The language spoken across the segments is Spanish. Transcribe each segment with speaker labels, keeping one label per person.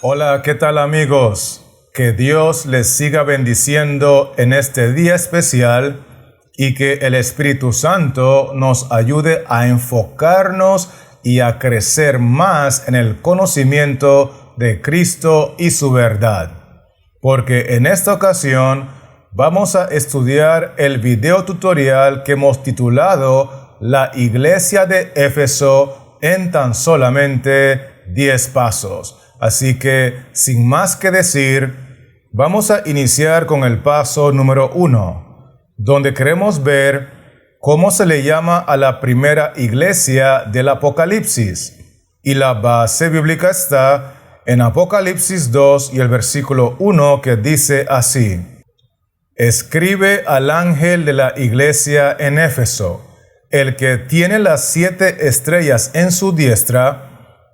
Speaker 1: Hola, ¿qué tal amigos? Que Dios les siga bendiciendo en este día especial y que el Espíritu Santo nos ayude a enfocarnos y a crecer más en el conocimiento de Cristo y su verdad. Porque en esta ocasión vamos a estudiar el video tutorial que hemos titulado La Iglesia de Éfeso en tan solamente 10 pasos. Así que, sin más que decir, vamos a iniciar con el paso número 1, donde queremos ver cómo se le llama a la primera iglesia del Apocalipsis. Y la base bíblica está en Apocalipsis 2 y el versículo 1, que dice así: Escribe al ángel de la iglesia en Éfeso, el que tiene las 7 estrellas en su diestra,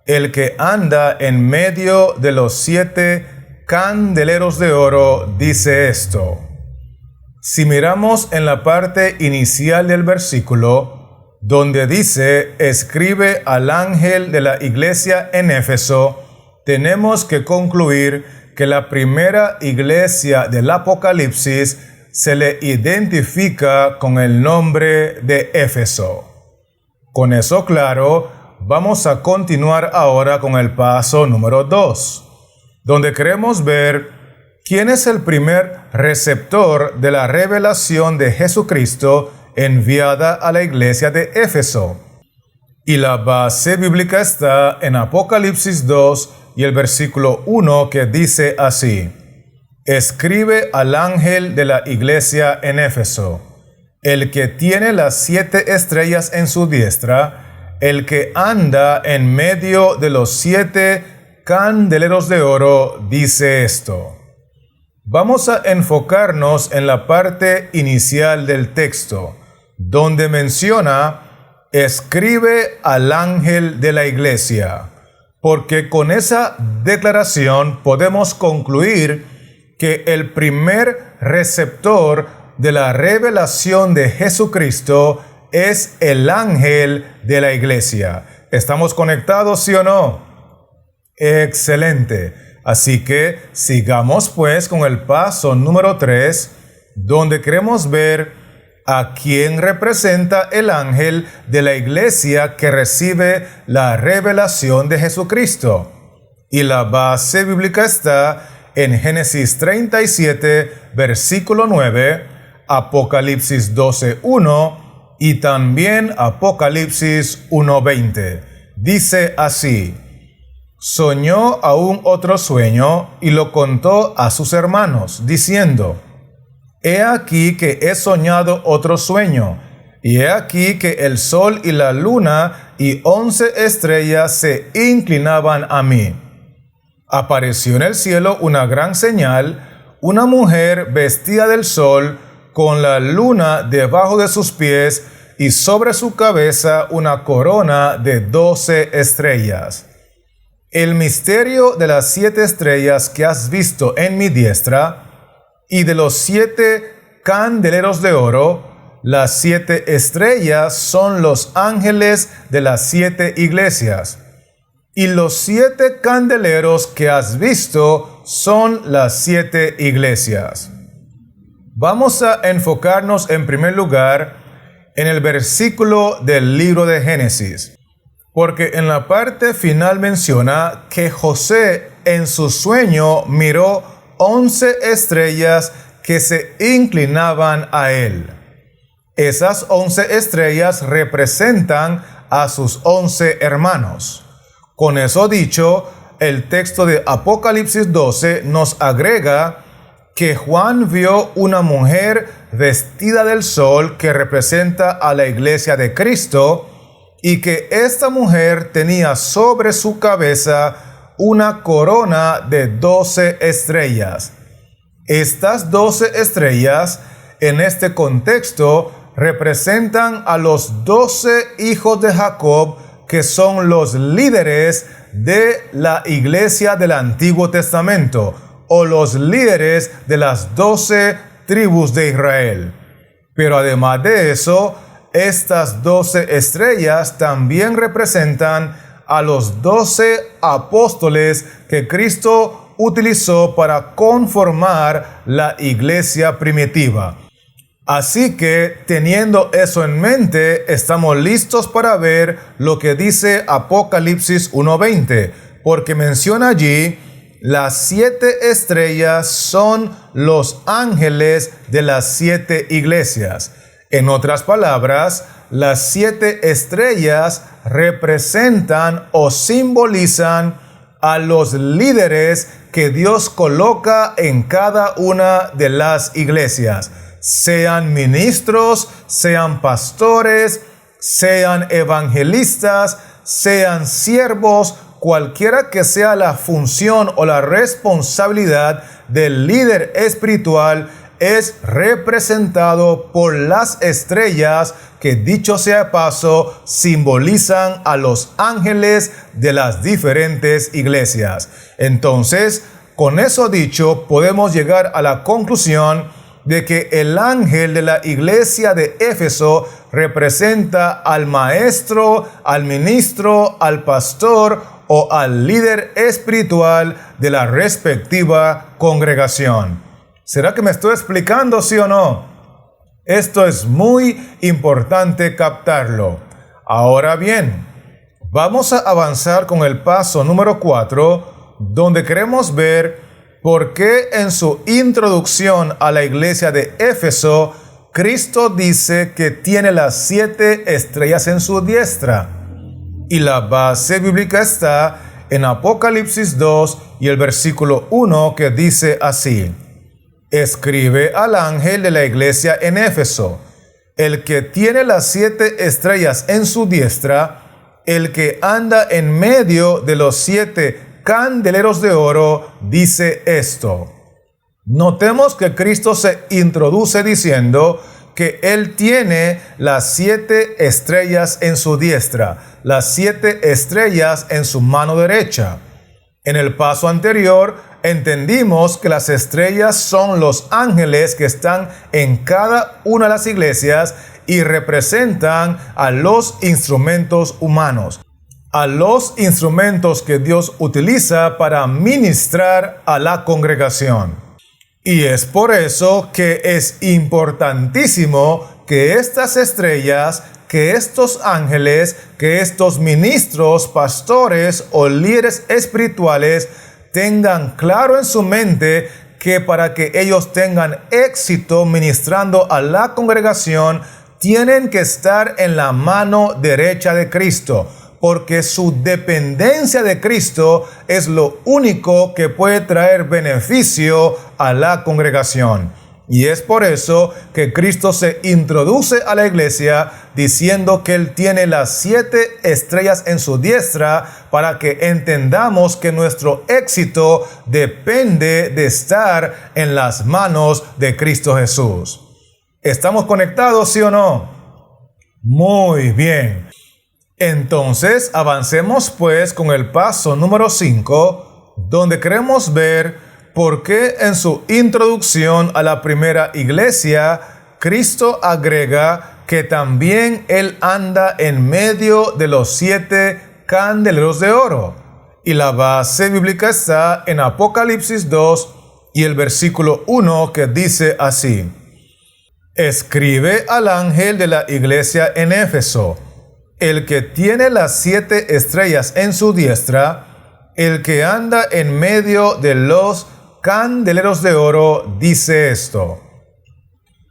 Speaker 1: el que anda en medio de los 7 candeleros de oro, dice esto. Si miramos en la parte inicial del versículo, donde dice, escribe al ángel de la iglesia en Éfeso, tenemos que concluir que la primera iglesia del Apocalipsis se le identifica con el nombre de Éfeso. Con eso claro, vamos a continuar ahora con el paso número 2, donde queremos ver quién es el primer receptor de la revelación de Jesucristo enviada a la iglesia de Éfeso. Y la base bíblica está en Apocalipsis 2 y el versículo 1, que dice así: Escribe al ángel de la iglesia en Éfeso, el que tiene las 7 estrellas en su diestra, el que anda en medio de los 7 candeleros de oro, dice esto. Vamos a enfocarnos en la parte inicial del texto, donde menciona, escribe al ángel de la iglesia, porque con esa declaración podemos concluir que el primer receptor de la revelación de Jesucristo es el ángel de la iglesia. ¿Estamos conectados, sí o no? Excelente. Así que sigamos pues con el paso número 3, donde queremos ver a quién representa el ángel de la iglesia que recibe la revelación de Jesucristo. Y la base bíblica está en Génesis 37, versículo 9, Apocalipsis 12, 1, y también Apocalipsis 1:20. Dice así: Soñó aún otro sueño y lo contó a sus hermanos, diciendo: He aquí que he soñado otro sueño, y he aquí que el sol y la luna y 11 estrellas se inclinaban a mí. Apareció en el cielo una gran señal, una mujer vestida del sol, con la luna debajo de sus pies, y sobre su cabeza una corona de 12 estrellas. El misterio de las 7 estrellas que has visto en mi diestra, y de los 7 candeleros de oro, las 7 estrellas son los ángeles de las 7 iglesias, y los 7 candeleros que has visto son las 7 iglesias. Vamos a enfocarnos en primer lugar en el versículo del libro de Génesis, porque en la parte final menciona que José en su sueño miró 11 estrellas que se inclinaban a él. Esas 11 estrellas representan a sus 11 hermanos. Con eso dicho, el texto de Apocalipsis 12 nos agrega que Juan vio una mujer vestida del sol que representa a la iglesia de Cristo, y que esta mujer tenía sobre su cabeza una corona de 12 estrellas. Estas 12 estrellas, en este contexto, representan a los 12 hijos de Jacob, que son los líderes de la iglesia del Antiguo Testamento, o los líderes de las 12 tribus de Israel. Pero además de eso, estas 12 estrellas también representan a los 12 apóstoles que Cristo utilizó para conformar la iglesia primitiva. Así que, teniendo eso en mente, estamos listos para ver lo que dice Apocalipsis 1:20, porque menciona allí: las 7 estrellas son los ángeles de las 7 iglesias. En otras palabras, las 7 estrellas representan o simbolizan a los líderes que Dios coloca en cada una de las iglesias. Sean ministros, sean pastores, sean evangelistas, sean siervos, cualquiera que sea la función o la responsabilidad del líder espiritual, es representado por las estrellas que, dicho sea de paso, simbolizan a los ángeles de las diferentes iglesias. Entonces, con eso dicho, podemos llegar a la conclusión de que el ángel de la iglesia de Éfeso representa al maestro, al ministro, al pastor o al líder espiritual de la respectiva congregación. ¿Será que me estoy explicando, sí o no? Esto es muy importante captarlo. Ahora bien, vamos a avanzar con el paso número 4, donde queremos ver por qué en su introducción a la iglesia de Éfeso, Cristo dice que tiene las 7 estrellas en su diestra. Y la base bíblica está en Apocalipsis 2 y el versículo 1, que dice así: escribe al ángel de la iglesia en Éfeso, el que tiene las 7 estrellas en su diestra, el que anda en medio de los 7 candeleros de oro, dice esto. Notemos que Cristo se introduce diciendo que Él tiene las 7 estrellas en su diestra, las 7 estrellas en su mano derecha. En el paso anterior, entendimos que las estrellas son los ángeles que están en cada una de las iglesias y representan a los instrumentos humanos, a los instrumentos que Dios utiliza para ministrar a la congregación. Y es por eso que es importantísimo que estas estrellas, que estos ángeles, que estos ministros, pastores o líderes espirituales tengan claro en su mente que para que ellos tengan éxito ministrando a la congregación, tienen que estar en la mano derecha de Cristo, porque su dependencia de Cristo es lo único que puede traer beneficio a la congregación. Y es por eso que Cristo se introduce a la iglesia diciendo que Él tiene las 7 estrellas en su diestra, para que entendamos que nuestro éxito depende de estar en las manos de Cristo Jesús. ¿Estamos conectados, sí o no? Muy bien. Entonces, avancemos pues con el paso número 5, donde queremos ver por qué en su introducción a la primera iglesia, Cristo agrega que también Él anda en medio de los 7 candeleros de oro. Y la base bíblica está en Apocalipsis 2 y el versículo 1, que dice así: escribe al ángel de la iglesia en Éfeso, el que tiene las 7 estrellas en su diestra, el que anda en medio de los candeleros de oro, dice esto.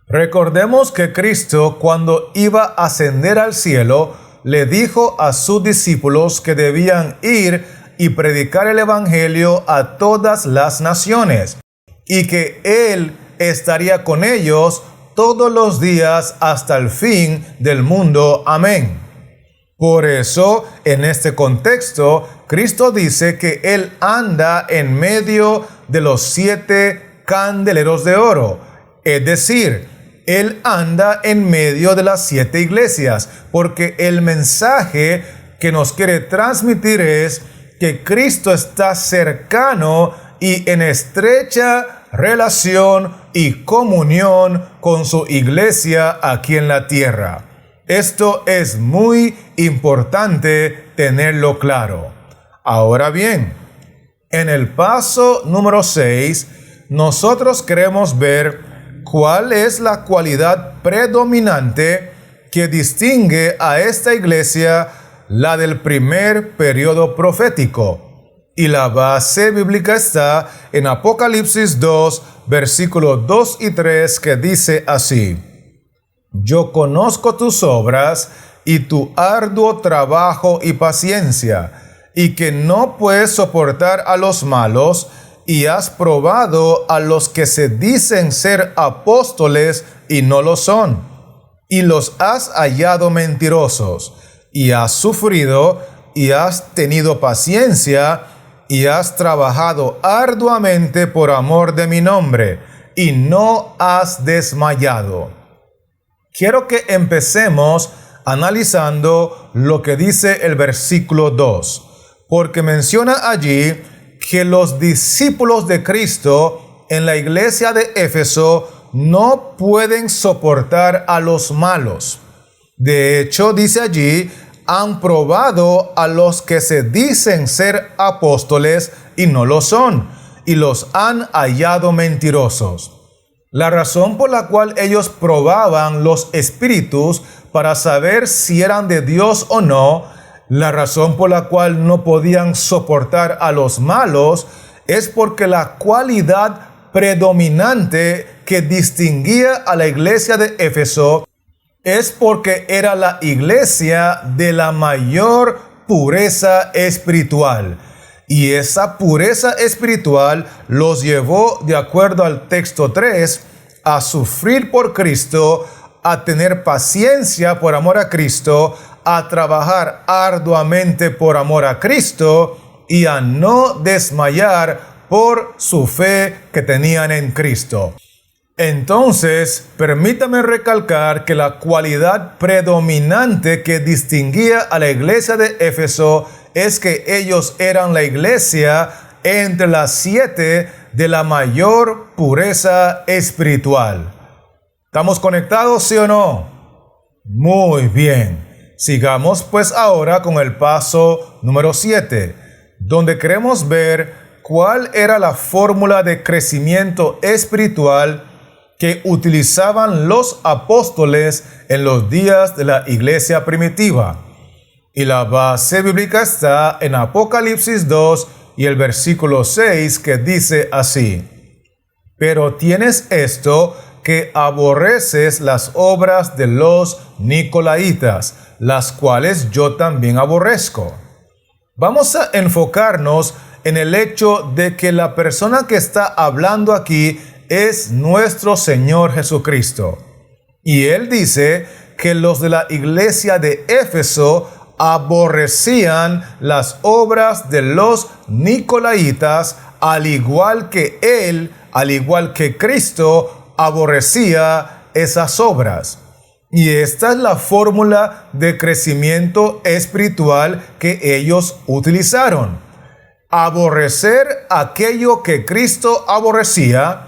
Speaker 1: Recordemos que Cristo, cuando iba a ascender al cielo, le dijo a sus discípulos que debían ir y predicar el evangelio a todas las naciones, y que Él estaría con ellos todos los días hasta el fin del mundo. Amén. Por eso, en este contexto, Cristo dice que Él anda en medio de los 7 candeleros de oro. Es decir, Él anda en medio de las 7 iglesias, porque el mensaje que nos quiere transmitir es que Cristo está cercano y en estrecha relación y comunión con su iglesia aquí en la tierra. Esto es muy importante tenerlo claro. Ahora bien, en el paso número 6, nosotros queremos ver cuál es la cualidad predominante que distingue a esta iglesia, la del primer periodo profético. Y la base bíblica está en Apocalipsis 2, versículos 2 y 3, que dice así: Yo conozco tus obras y tu arduo trabajo y paciencia, y que no puedes soportar a los malos, y has probado a los que se dicen ser apóstoles y no lo son, y los has hallado mentirosos, y has sufrido y has tenido paciencia, y has trabajado arduamente por amor de mi nombre, y no has desmayado. Quiero que empecemos analizando lo que dice el versículo 2, porque menciona allí que los discípulos de Cristo en la iglesia de Éfeso no pueden soportar a los malos. De hecho, dice allí, han probado a los que se dicen ser apóstoles y no lo son, y los han hallado mentirosos. La razón por la cual ellos probaban los espíritus para saber si eran de Dios o no, la razón por la cual no podían soportar a los malos, es porque la cualidad predominante que distinguía a la iglesia de Éfeso es porque era la iglesia de la mayor pureza espiritual. Y esa pureza espiritual los llevó, de acuerdo al texto 3, a sufrir por Cristo, a tener paciencia por amor a Cristo, a trabajar arduamente por amor a Cristo y a no desmayar por su fe que tenían en Cristo. Entonces, permítame recalcar que la cualidad predominante que distinguía a la iglesia de Éfeso es que ellos eran la iglesia entre las 7 de la mayor pureza espiritual. ¿Estamos conectados, sí o no? Muy bien. Sigamos pues ahora con el paso número 7, donde queremos ver cuál era la fórmula de crecimiento espiritual que utilizaban los apóstoles en los días de la iglesia primitiva. Y la base bíblica está en Apocalipsis 2 y el versículo 6, que dice así: Pero tienes esto, que aborreces las obras de los nicolaítas, las cuales yo también aborrezco. Vamos a enfocarnos en el hecho de que la persona que está hablando aquí es nuestro Señor Jesucristo. Y Él dice que los de la iglesia de Éfeso aborrecían las obras de los nicolaítas, al igual que Él, al igual que Cristo, aborrecía esas obras. Y esta es la fórmula de crecimiento espiritual que ellos utilizaron: aborrecer aquello que Cristo aborrecía,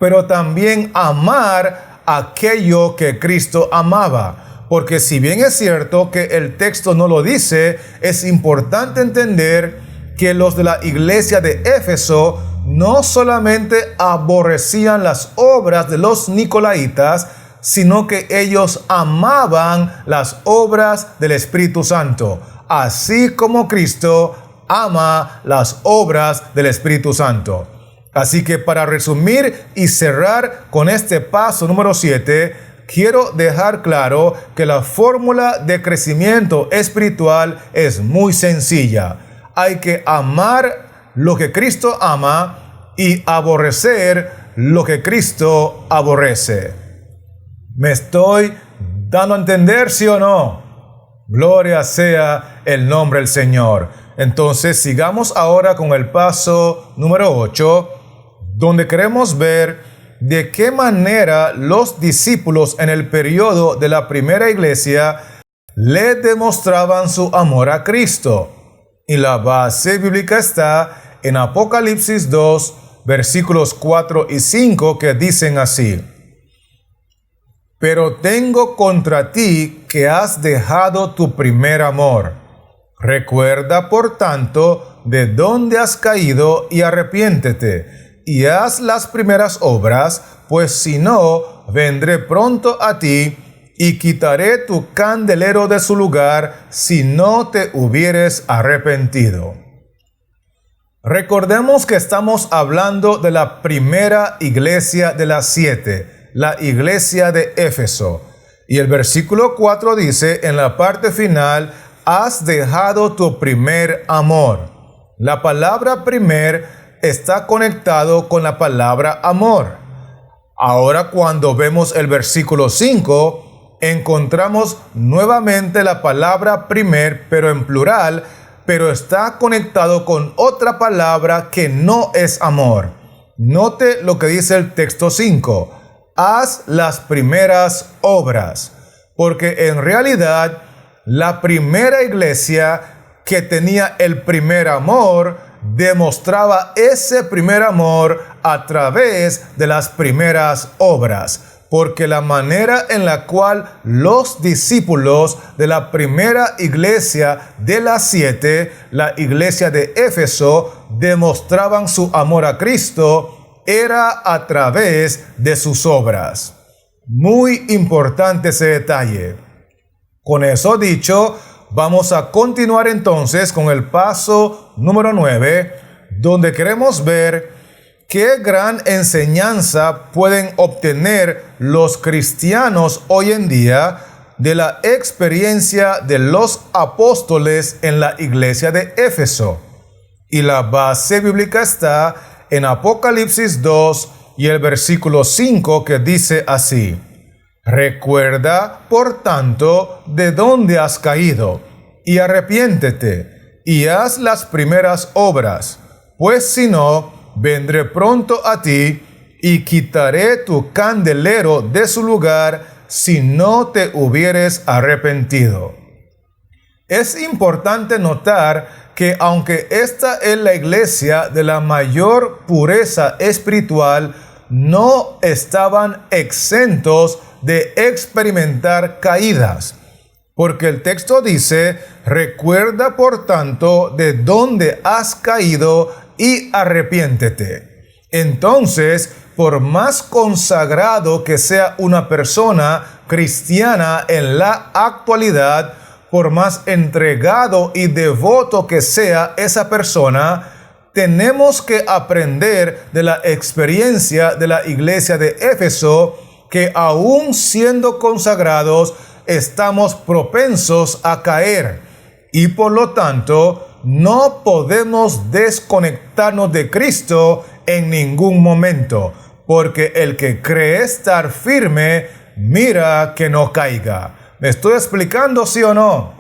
Speaker 1: pero también amar aquello que Cristo amaba. Porque si bien es cierto que el texto no lo dice, es importante entender que los de la iglesia de Éfeso no solamente aborrecían las obras de los nicolaítas, sino que ellos amaban las obras del Espíritu Santo, así como Cristo ama las obras del Espíritu Santo. Así que para resumir y cerrar con este paso número 7, quiero dejar claro que la fórmula de crecimiento espiritual es muy sencilla. Hay que amar lo que Cristo ama y aborrecer lo que Cristo aborrece. ¿Me estoy dando a entender, sí o no? Gloria sea el nombre del Señor. Entonces sigamos ahora con el paso número 8, donde queremos ver de qué manera los discípulos en el periodo de la primera iglesia le demostraban su amor a Cristo. Y la base bíblica está en Apocalipsis 2, versículos 4 y 5, que dicen así: Pero tengo contra ti que has dejado tu primer amor. Recuerda, por tanto, de dónde has caído y arrepiéntete, y haz las primeras obras, pues si no, vendré pronto a ti y quitaré tu candelero de su lugar si no te hubieres arrepentido. Recordemos que estamos hablando de la primera iglesia de las 7, la iglesia de Éfeso. Y el versículo 4 dice en la parte final: has dejado tu primer amor. La palabra primer está conectado con la palabra amor. Ahora, cuando vemos el versículo 5, encontramos nuevamente la palabra primer, pero en plural, pero está conectado con otra palabra que no es amor. Note lo que dice el texto 5. Haz las primeras obras. Porque en realidad, la primera iglesia que tenía el primer amor demostraba ese primer amor a través de las primeras obras. Porque la manera en la cual los discípulos de la primera iglesia de las 7, la iglesia de Éfeso, demostraban su amor a Cristo era a través de sus obras. Muy importante ese detalle. Con eso dicho, vamos a continuar entonces con el paso número 9, donde queremos ver qué gran enseñanza pueden obtener los cristianos hoy en día de la experiencia de los apóstoles en la iglesia de Éfeso. Y la base bíblica está en Apocalipsis 2 y el versículo 5, que dice así: recuerda, por tanto, de dónde has caído, y arrepiéntete, y haz las primeras obras, pues si no, vendré pronto a ti y quitaré tu candelero de su lugar si no te hubieres arrepentido. Es importante notar que aunque esta es la iglesia de la mayor pureza espiritual, no estaban exentos de experimentar caídas. Porque el texto dice: recuerda por tanto de dónde has caído y arrepiéntete. Entonces, por más consagrado que sea una persona cristiana en la actualidad, por más entregado y devoto que sea esa persona, tenemos que aprender de la experiencia de la iglesia de Éfeso, que aún siendo consagrados, estamos propensos a caer. Y por lo tanto, no podemos desconectarnos de Cristo en ningún momento, porque el que cree estar firme, mira que no caiga. ¿Me estoy explicando, sí o no?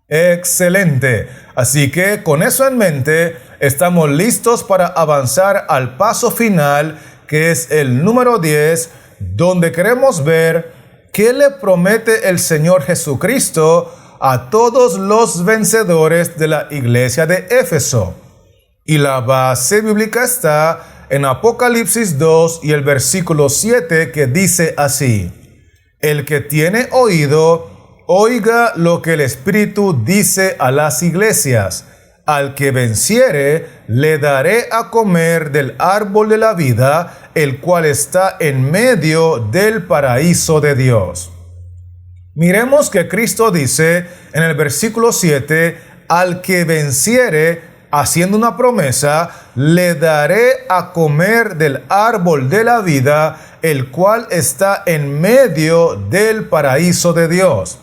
Speaker 1: Excelente. Así que con eso en mente, estamos listos para avanzar al paso final, que es el número 10, donde queremos ver qué le promete el Señor Jesucristo a todos los vencedores de la iglesia de Éfeso. Y la base bíblica está en Apocalipsis 2 y el versículo 7, que dice así: el que tiene oído, oiga lo que el Espíritu dice a las iglesias. Al que venciere, le daré a comer del árbol de la vida, el cual está en medio del paraíso de Dios. Miremos que Cristo dice en el versículo 7, al que venciere, haciendo una promesa, le daré a comer del árbol de la vida, el cual está en medio del paraíso de Dios.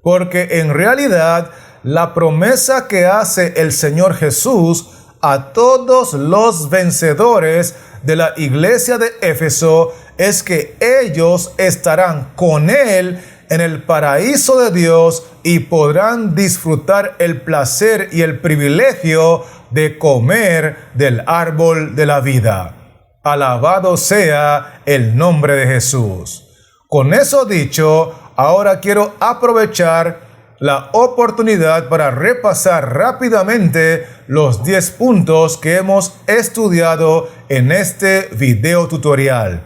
Speaker 1: Porque en realidad, la promesa que hace el Señor Jesús a todos los vencedores de la iglesia de Éfeso es que ellos estarán con Él en el paraíso de Dios y podrán disfrutar el placer y el privilegio de comer del árbol de la vida. Alabado sea el nombre de Jesús. Con eso dicho, ahora quiero aprovechar la oportunidad para repasar rápidamente los 10 puntos que hemos estudiado en este video tutorial,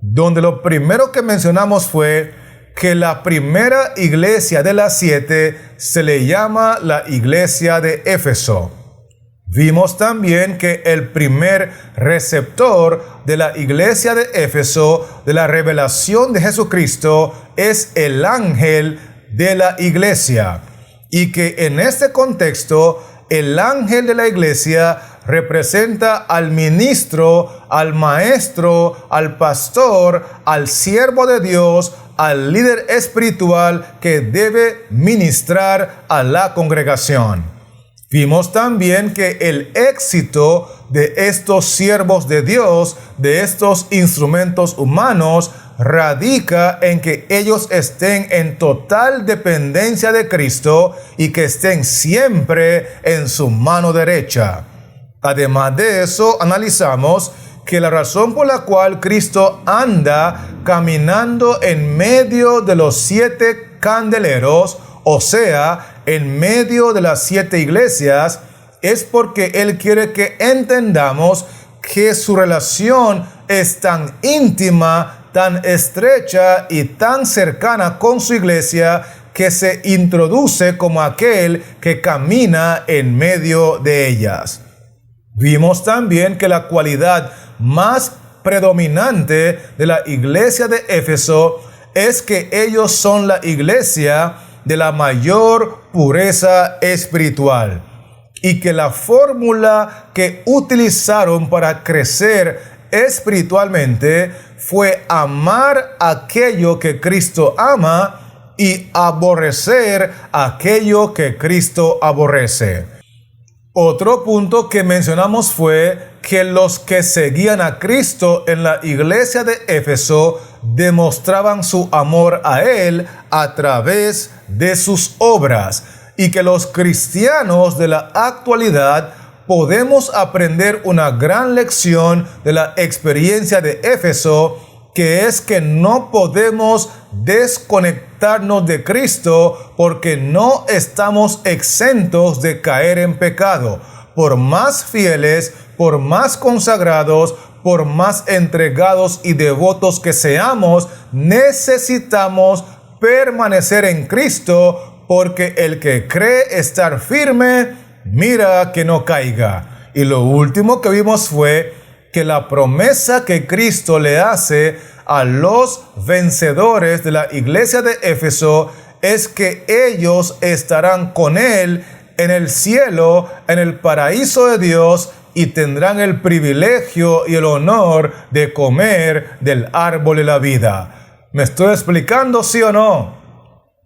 Speaker 1: donde lo primero que mencionamos fue que la primera iglesia de las 7 se le llama la iglesia de Éfeso. Vimos también que el primer receptor de la iglesia de Éfeso, de la revelación de Jesucristo, es el ángel de la iglesia. Y que en este contexto, el ángel de la iglesia representa al ministro, al maestro, al pastor, al siervo de Dios, al líder espiritual que debe ministrar a la congregación. Vimos también que el éxito de estos siervos de Dios, de estos instrumentos humanos, radica en que ellos estén en total dependencia de Cristo y que estén siempre en su mano derecha. Además de eso, analizamos que la razón por la cual Cristo anda caminando en medio de los 7 candeleros, o sea, en medio de las 7 iglesias, es porque Él quiere que entendamos que su relación es tan íntima, tan estrecha y tan cercana con su iglesia que se introduce como aquel que camina en medio de ellas. Vimos también que la cualidad más predominante de la iglesia de Éfeso es que ellos son la iglesia de la mayor pureza espiritual y que la fórmula que utilizaron para crecer espiritualmente fue amar aquello que Cristo ama y aborrecer aquello que Cristo aborrece. Otro punto que mencionamos fue que los que seguían a Cristo en la iglesia de Éfeso demostraban su amor a Él a través de sus obras, y que los cristianos de la actualidad podemos aprender una gran lección de la experiencia de Éfeso, que es que no podemos desconectarnos de Cristo porque no estamos exentos de caer en pecado. Por más fieles, por más consagrados, por más entregados y devotos que seamos, necesitamos permanecer en Cristo, porque el que cree estar firme, mira que no caiga. Y lo último que vimos fue que la promesa que Cristo le hace a los vencedores de la iglesia de Éfeso es que ellos estarán con Él en el cielo, en el paraíso de Dios, y tendrán el privilegio y el honor de comer del árbol de la vida. ¿Me estoy explicando, sí o no?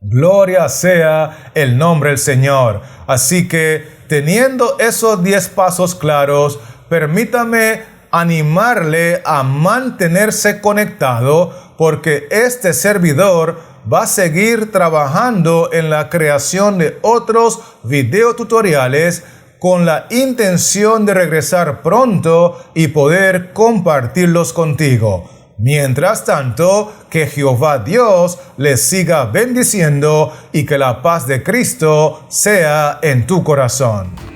Speaker 1: Gloria sea el nombre del Señor. Así que, teniendo esos 10 pasos claros, permítame animarle a mantenerse conectado, porque este servidor va a seguir trabajando en la creación de otros videotutoriales con la intención de regresar pronto y poder compartirlos contigo. Mientras tanto, que Jehová Dios les siga bendiciendo y que la paz de Cristo sea en tu corazón.